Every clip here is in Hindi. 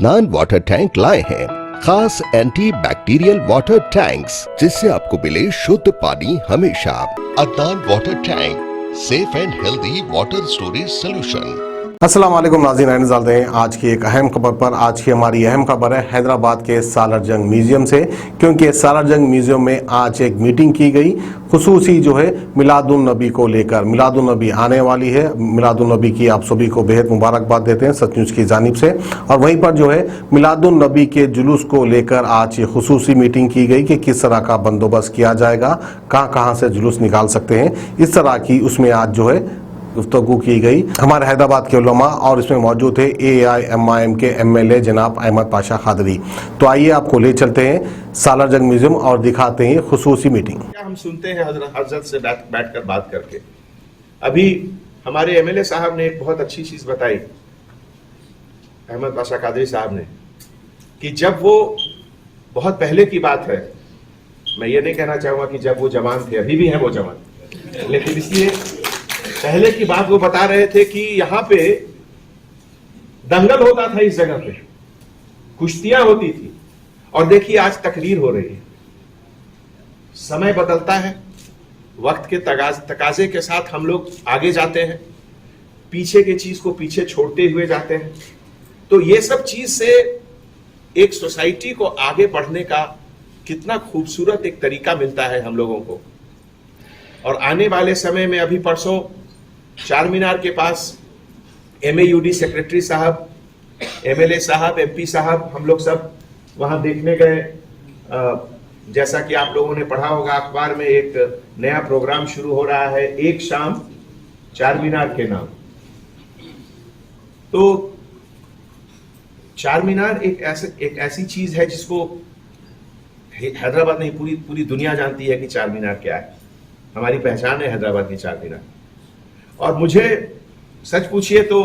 अदनान वाटर टैंक लाए हैं खास एंटी बैक्टीरियल वाटर टैंक्स, जिससे आपको मिले शुद्ध पानी हमेशा। Adnan water tank, safe and healthy water storage solution. अस्सलाम वालेकुम नाज़रीन, आज की एक अहम खबर पर। आज की हमारी अहम खबर है हैदराबाद के सालार जंग म्यूजियम से, क्योंकि सालार जंग म्यूजियम में आज एक मीटिंग की गई खुसूसी जो है मिलादुन नबी को लेकर। मिलादुन नबी आने वाली है, मिलादुन नबी की आप सभी को बेहद मुबारकबाद देते हैं सच न्यूज़ की जानिब से। और वहीं पर जो है मिलादुन नबी के जुलूस को लेकर आज ये खुसूसी मीटिंग की गई कि किस तरह का बंदोबस्त किया जाएगा, कहाँ कहाँ से जुलूस निकाल सकते हैं, इस तरह की उसमें आज जो है गुफ्तगू की गई। हमारे हैदराबाद के उलमा और इसमें मौजूद थे AIMIM के MLA जनाब अहमद पाशा खादरी। तो आइए आपको ले चलते हैं सालार जंग म्यूजियम और दिखाते हैं खुसूसी मीटिंग। क्या हम सुनते हैं हजरत से बैठकर बात करके। अभी हमारे MLA साहब ने एक बहुत अच्छी चीज बताई, अहमद पाशा कादरी साहब ने, कि जब वो बहुत पहले की बात है, मैं ये नहीं कहना चाहूंगा कि जब वो जवान थे, अभी भी हैं वो जवान, लेकिन इसलिए पहले की बात वो बता रहे थे कि यहां पे दंगल होता था, इस जगह पे कुश्तियां होती थी, और देखिए आज तकरीर हो रही है। समय बदलता है, वक्त के तकाजे के साथ हम लोग आगे जाते हैं, पीछे की चीज को पीछे छोड़ते हुए जाते हैं। तो ये सब चीज से एक सोसाइटी को आगे बढ़ने का कितना खूबसूरत एक तरीका मिलता है हम लोगों को। और आने वाले समय में, अभी परसों चार मीनार के पास MAUD सेक्रेटरी साहब, MLA साहब, MP साहब, हम लोग सब वहां देखने गए। जैसा कि आप लोगों ने पढ़ा होगा अखबार में, एक नया प्रोग्राम शुरू हो रहा है, एक शाम चार मीनार के नाम। तो चार मीनार एक ऐसी चीज है जिसको हैदराबाद नहीं, पूरी दुनिया जानती है कि चार मीनार क्या है। हमारी पहचान है हैदराबाद की चार मीनार। और मुझे सच पूछिए तो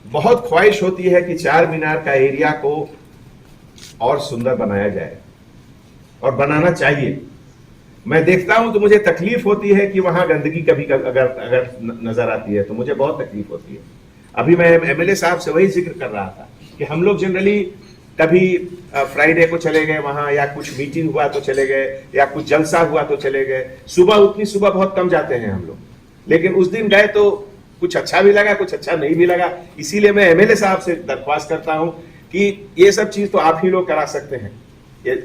बहुत ख्वाहिश होती है कि चार मीनार का एरिया को और सुंदर बनाया जाए, और बनाना चाहिए। मैं देखता हूं तो मुझे तकलीफ होती है कि वहां गंदगी कभी अगर नजर आती है तो मुझे बहुत तकलीफ होती है। अभी मैं MLA साहब से वही जिक्र कर रहा था कि हम लोग जनरली कभी फ्राइडे को चले गए वहां, या कुछ मीटिंग हुआ तो चले गए, या कुछ जलसा हुआ तो चले गए। उतनी सुबह बहुत कम जाते हैं हम लोग, लेकिन उस दिन गए तो कुछ अच्छा भी लगा, कुछ अच्छा नहीं भी लगा। इसीलिए मैं MLA साहब से दरख्वास्त करता हूं कि ये सब चीज तो आप ही लोग करा सकते हैं,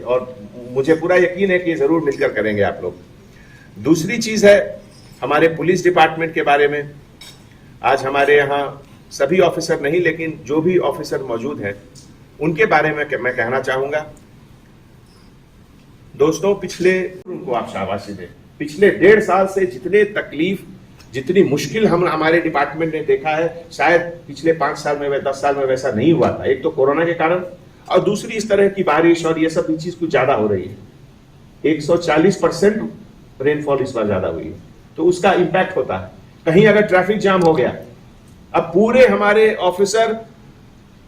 और मुझे पूरा यकीन है कि जरूर मिलकर करेंगे आप लोग। दूसरी चीज है हमारे पुलिस डिपार्टमेंट के बारे में। आज हमारे यहाँ सभी ऑफिसर नहीं, लेकिन जो भी ऑफिसर मौजूद हैं उनके बारे में मैं कहना चाहूंगा। दोस्तों, उनको आप शाबाशी दें। पिछले 1.5 साल से जितने तकलीफ, जितनी मुश्किल हमारे डिपार्टमेंट ने देखा है, शायद पिछले 5 साल में, 10 साल में वैसा नहीं हुआ था। एक तो कोरोना के कारण, और दूसरी इस तरह की बारिश और ये सब चीज कुछ ज्यादा हो रही है। 140% रेनफॉल इस बार ज्यादा हुई है, तो उसका इंपैक्ट होता है। कहीं अगर ट्रैफिक जाम हो गया, अब पूरे हमारे ऑफिसर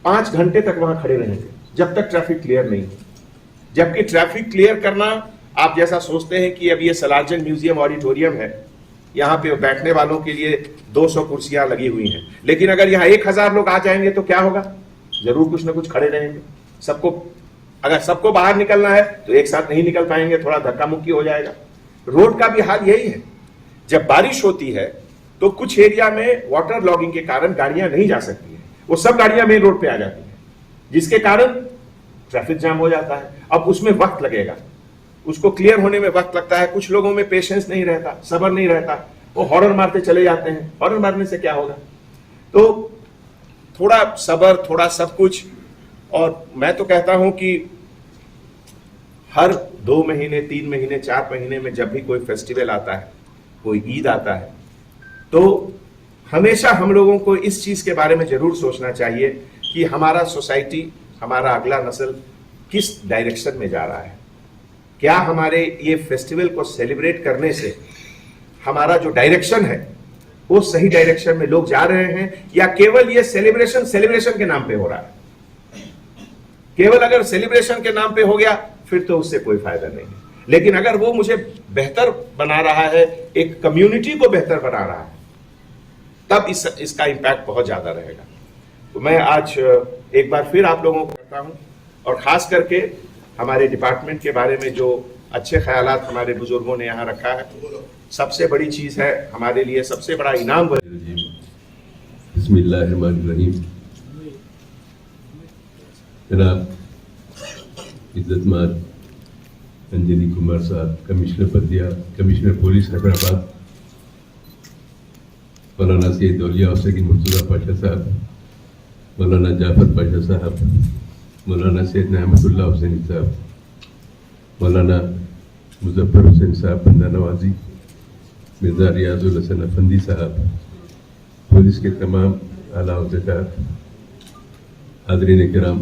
5 घंटे तक वहां खड़े रहेंगे जब तक ट्रैफिक क्लियर नहीं हो। जबकि ट्रैफिक क्लियर करना, आप जैसा सोचते हैं कि अब ये सालार जंग म्यूजियम ऑडिटोरियम है, यहाँ पे बैठने वालों के लिए 200 कुर्सियां लगी हुई हैं, लेकिन अगर यहाँ 1000 लोग आ जाएंगे तो क्या होगा? जरूर कुछ ना कुछ खड़े रहेंगे। अगर सबको बाहर निकलना है तो एक साथ नहीं निकल पाएंगे, थोड़ा धक्का मुक्की हो जाएगा। रोड का भी हाल यही है। जब बारिश होती है तो कुछ एरिया में वाटर लॉगिंग के कारण गाड़ियां नहीं जा सकती है, वो सब गाड़ियां मेन रोड पे आ जाती है, जिसके कारण ट्रैफिक जाम हो जाता है। अब उसमें वक्त लगेगा, उसको क्लियर होने में वक्त लगता है। कुछ लोगों में पेशेंस नहीं रहता, सब्र नहीं रहता, वो हॉर्न मारते चले जाते हैं। हॉर्न मारने से क्या होगा? तो थोड़ा सब्र, थोड़ा सब कुछ। और मैं तो कहता हूं कि हर 2 महीने, 3 महीने, 4 महीने में जब भी कोई फेस्टिवल आता है, कोई ईद आता है, तो हमेशा हम लोगों को इस चीज के बारे में जरूर सोचना चाहिए कि हमारा सोसाइटी, हमारा अगला नस्ल किस डायरेक्शन में जा रहा है। क्या हमारे ये फेस्टिवल को सेलिब्रेट करने से हमारा जो डायरेक्शन है वो सही डायरेक्शन में लोग जा रहे हैं, या केवल ये सेलिब्रेशन के नाम पे हो रहा है? केवल अगर सेलिब्रेशन के नाम पे हो गया फिर तो उससे कोई फायदा नहीं है। लेकिन अगर वो मुझे बेहतर बना रहा है, एक कम्युनिटी को बेहतर बना रहा है, तब इसका इंपैक्ट बहुत ज्यादा रहेगा। तो मैं आज एक बार फिर आप लोगों को करता हूं और खास करके हमारे डिपार्टमेंट के बारे में जो अच्छे ख्यालात हमारे बुजुर्गों ने यहाँ रखा है, सबसे बड़ी चीज है हमारे लिए, सबसे बड़ा इनाम बिस्मिल्लाहिर्रहमानिर्रहीम। जनाब इज्जतमान अंजनी कुमार साहब, कमिश्नर बल्दिया, कमिश्नर पुलिस हैदराबाद, मौलाना सैयद औलिया हुसैन मुर्तज़ा पाशा साहब, मौलाना जाफर पाशा साहब, मौलाना सैयद अहमदुल्लाह हुसैन साहब, मौलाना मुजफ्फर हुसैन साहब बंदा नवाजी, मिर्ज़ा रियाजुल हसन अफंदी साहब, पुलिस के तमाम आला अहदेदार, हाज़रीन किराम,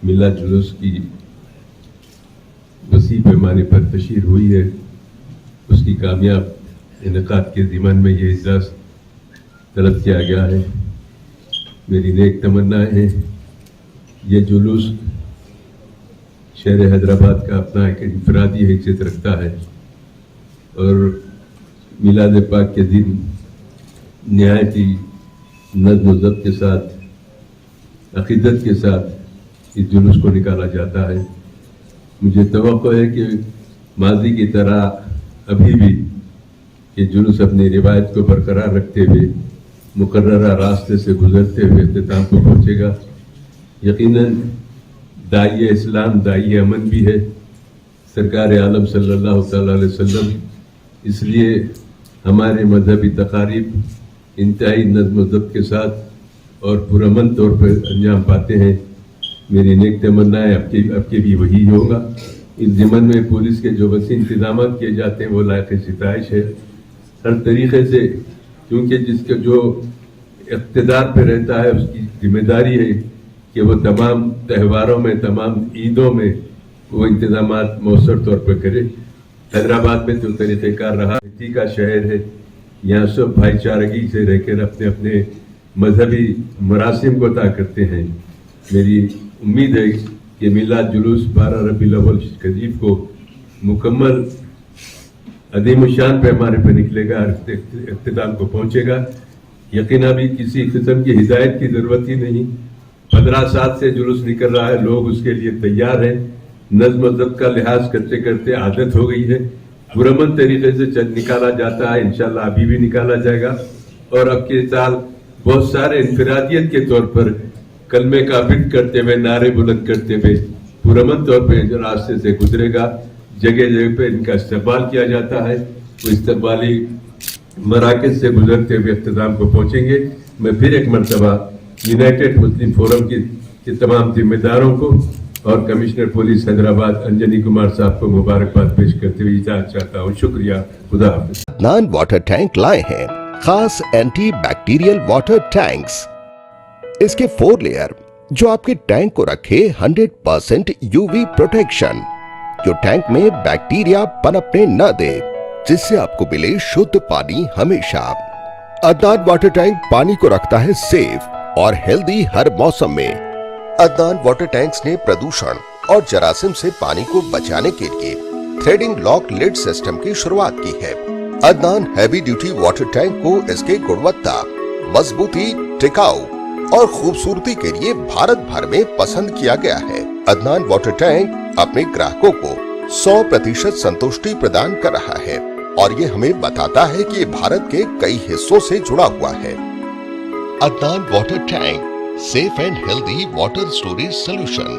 मिला जुलूस की वसी पैमाने पर तशहीर हुई है, उसकी कामयाब इनेकाद के ज़िमन में ये इजलास तलब किया गया है। मेरी नेक तमन्ना है ये जुलूस शहर हैदराबाद का अपना एक इंफरादी हैसियत रखता है और मिलाद पाक के दिन नहायत ही नज़्म व ज़ब्त के साथ, अक़ीदत के साथ इस जुलूस को निकाला जाता है। मुझे तवक्को है कि माजी की तरह अभी भी ये जुलूस अपनी रिवायत को बरकरार रखते हुए मुकर्ररा रास्ते से गुजरते हुए इख्तिताम को पहुँचेगा। यकीनन दाई इस्लाम दाई अमन भी है सरकार आलम सल्लल्लाहु अलैहि वसल्लम, इसलिए हमारे मजहबी तकारीब इंतहाई नज़्म व ज़ब्त के साथ और पुरअमन तौर पर अंजाम पाते हैं। मेरी नेक तमन्ना है आपके भी वही होगा। इस ज़िमन में पुलिस के जो वसी इंतजाम किए जाते हैं वो लायक सिताइश है हर तरीक़े से, क्योंकि जिसके जो इक़्तिदार पे रहता है उसकी जिम्मेदारी है कि वो तमाम त्योहारों में, तमाम ईदों में वो इंतजामात मौसर तौर पर करे। हैदराबाद में जो तरीक़ेकार रहा, मिट्टी का शहर है, यहाँ सब भाईचारगी से रहकर अपने अपने मजहबी मरासिम को अता करते हैं। मेरी उम्मीद है कि मिलाद जुलूस 12 रबीउल अव्वल शरीफ को मुकम्मल अदीम शान पैमाने पर निकलेगा, इख्तिताम को पहुँचेगा। यकीन अभी किसी किस्म की हिदायत की ज़रूरत ही नहीं, 15 साल से जुलूस निकल रहा है, लोग उसके लिए तैयार हैं। नज़्म ज़ब्त का लिहाज करते करते आदत हो गई है, पुरअमन तरीके से निकाला जाता है, इंशाल्लाह अभी भी निकाला जाएगा। और अब के साल बहुत सारे इनफरादियत के तौर पर कलमे का बिट करते हुए, नारे बुलंद करते हुए पुरअमन तौर पर रास्ते से गुजरेगा। जगह जगह पे इनका इस्तेमाल किया जाता है, वो इस्तेमाली मराकज़ से गुजरते हुए इख्तिताम को पहुँचेंगे। मैं फिर एक मरतबा यूनाइटेड मुस्लिम फोरम के तमाम जिम्मेदारों को और कमिश्नर पुलिस हैदराबाद अंजनी कुमार साहब को मुबारकबाद पेश करते हुए इजाज़त चाहता हूँ। शुक्रिया, खुदा हाफ़िज़। अदनान वाटर टैंक लाए हैं खास एंटी बैक्टीरियल वाटर टैंक्स। इसके 4 लेयर जो आपके टैंक को रखे 100% यूवी प्रोटेक्शन, जो टैंक में बैक्टीरिया पनपने न दे, जिससे आपको मिले शुद्ध पानी हमेशा। अदनान वाटर टैंक पानी को रखता है सेफ और हेल्दी हर मौसम में। अदनान वाटर टैंक्स ने प्रदूषण और जरासीम से पानी को बचाने के लिए थ्रेडिंग लॉक लिड सिस्टम की शुरुआत की है। Adnan heavy duty water tank को इसके गुणवत्ता, मजबूती, टिकाऊ और खूबसूरती के लिए भारत भर में पसंद किया गया है। अदनान वाटर टैंक अपने ग्राहकों को 100% संतुष्टि प्रदान कर रहा है और ये हमें बताता है कि ये भारत के कई हिस्सों से जुड़ा हुआ है। Adnan water tank, safe and healthy water storage solution.